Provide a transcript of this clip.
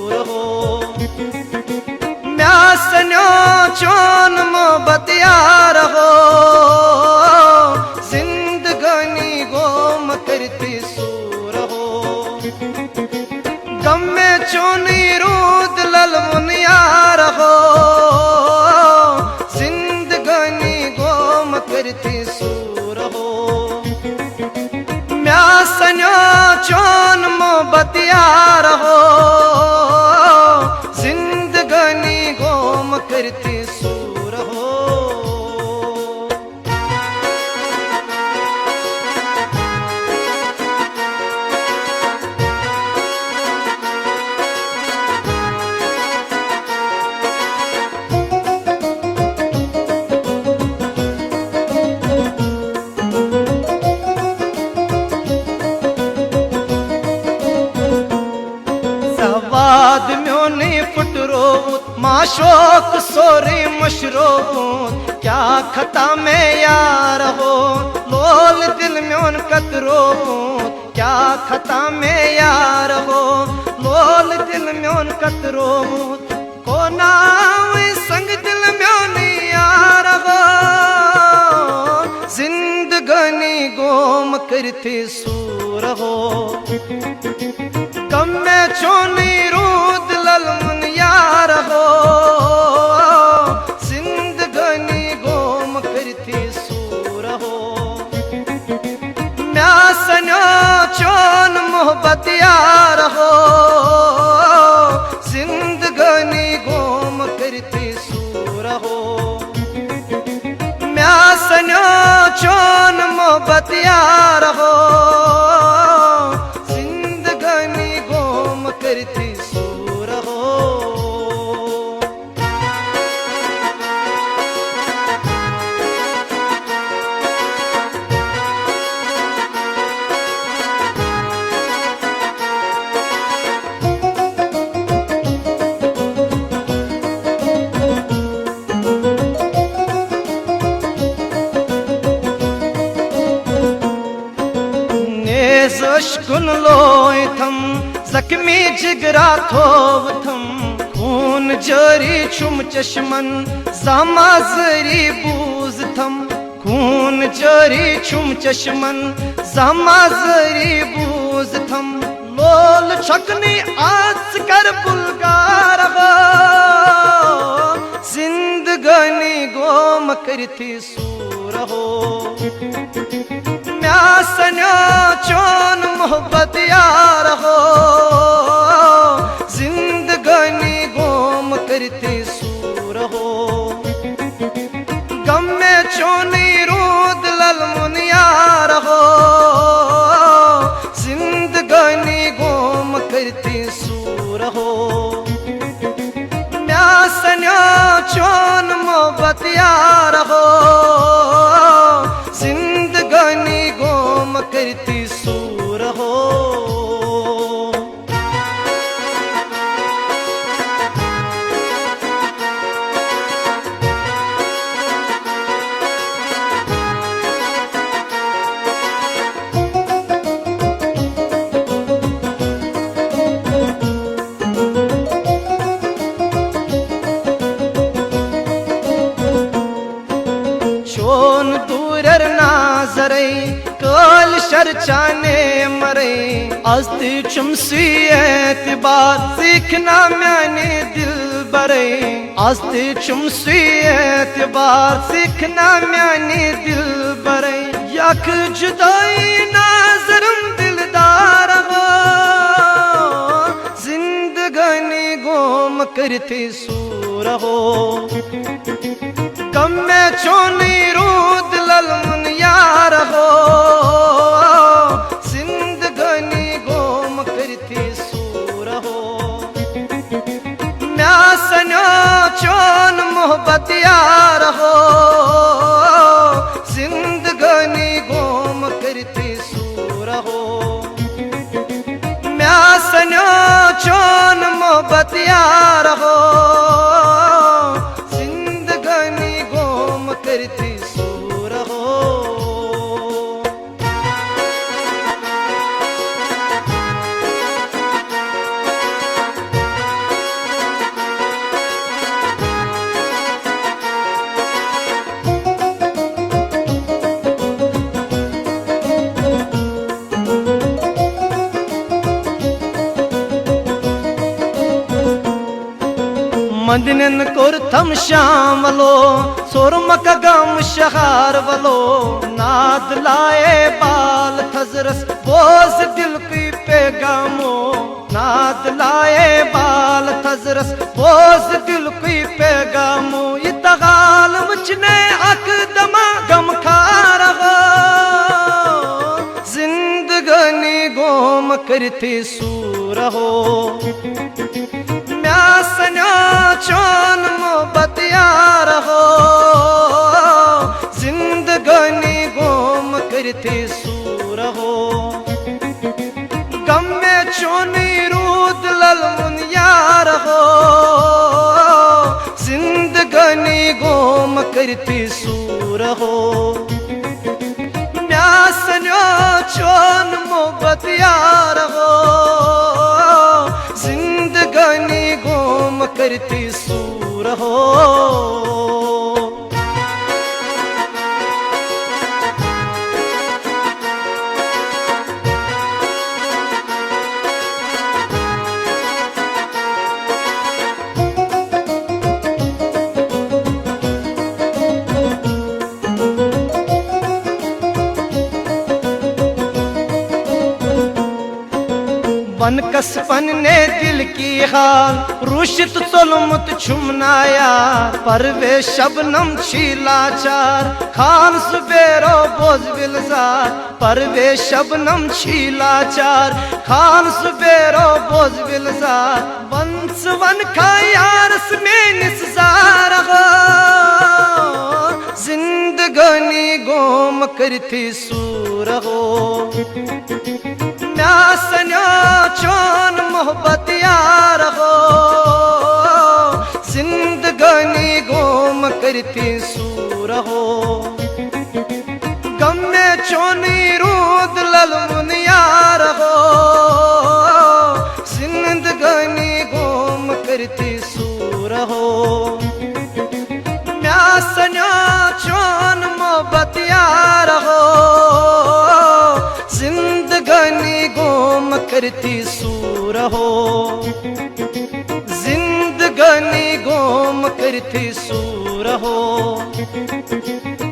सूर हो। म्या सन्यो चोन मोहब्बत यार हो, जिंदगानी गोम करती सूर हो। गम में चोनी रूद ललमुन यार हो, जिंदगानी गोम करती सूर हो। म्या सन्यो चोन मोहब्बत यार हो, जिंदगानी गोम करती सूर हो। सवाद म्योनी फुटरो माशोक सोरी मशरो, क्या खता में यार हो लोल दिल म्योन कतरो। क्या खता में यार हो लोल दिल म्योन कतरो, को नाम संग दिल म्योनी यार हो, जिंदगानी गोम करती सूर हो। कम में चोनी रूद ललमुन यार हो, जिंदगानी गोम करती सूर हो। म्या सन्यो चोन मोहब्बत यार हो, जिंदगानी गोम करती सूर हो। म्या सन्यो चोन मोहब्बत यार हो, करती सूर हो। नेज़ोशकुन लोय थम जख्मी जिगरा थोव थम, खून जरी छुम चश्मन जामा जरी बूज थम। खून जरी छुम चश्मन जामा जरी बूज थम, लोल छकनी आज कर बुलगार हो, जिंदगानी गोम करती सूर हो। म्या सन्यो चोन मोहब्बत यार हो, जिंदगानी गोम करती सूर हो। गम में चोनी रूद ललमुन यार हो, जिंदगानी गोम करती सूर हो। म्या सन्यो चोन मोहब्बत यार हो, जिंदगानी गोम करती सूर हो। चोन दूरर नाजरे कल शरचाने मरे, अस्ति चुमसी एतबार सीखना मैंने दिल बरे। अस्ति चुमसी एतबार सीखना मैंने दिल बरे, यक जुदाई नाजरम दिलदार हो, जिंदगानी गोम करती सूर हो। कम में चोनी रूद ललमुन यार हो, जिंदगानी गोम करती सूर हो। म्या सन्यो चोन मोहब्बत यार हो, जिंदगानी गोम करती सूर हो। म्या सन्यो चोन मोहब्बत यार हो, जिंदगानी गोम करती सूर हो। मंदिन कोरथम शाम वलो सोरमक गम शहार वलो नाद लाए बाल थजरस बोझ दिल की पैगामो नाद लाए बाल थजरस बोझ दिल की पैगामो इतगाल मुझने अकदमा गम खा रहा जिंदगानी गोम करती सूर हो म्यासन्या चोन मोहब्बत यार हो जिंदगानी गोम करती सूर हो गम में चोनी रूद ललमुन यार हो जिंदगानी गोम करती सूर हो म्यासन्या चोन मोहब्बत यार हो जिंदगानी गोम करती सूर हो बनकसपन ने दिल की हाल रुशित चुलमुत छुमनाया परवे शबनम शीलाचार खान सुबेरो बोझ बिलजार परवे शबनम शीलाचार खान सुबेरो बोझ बिलजार वंस वन खा यारस में निस्जार हो जिंदगानी गोम करती सूर हो म्यासन्या चोन मोहब्बत यार हो जिंदगानी गोम करती सूर हो गम में चोनी रूद ललमुन यार हो जिंदगानी गोम करती सूर हो म्यासन्या चोन मोहब्बत यार हो जिंदगानी गोम करती सूर हो जिंदगानी गोम करती सूर हो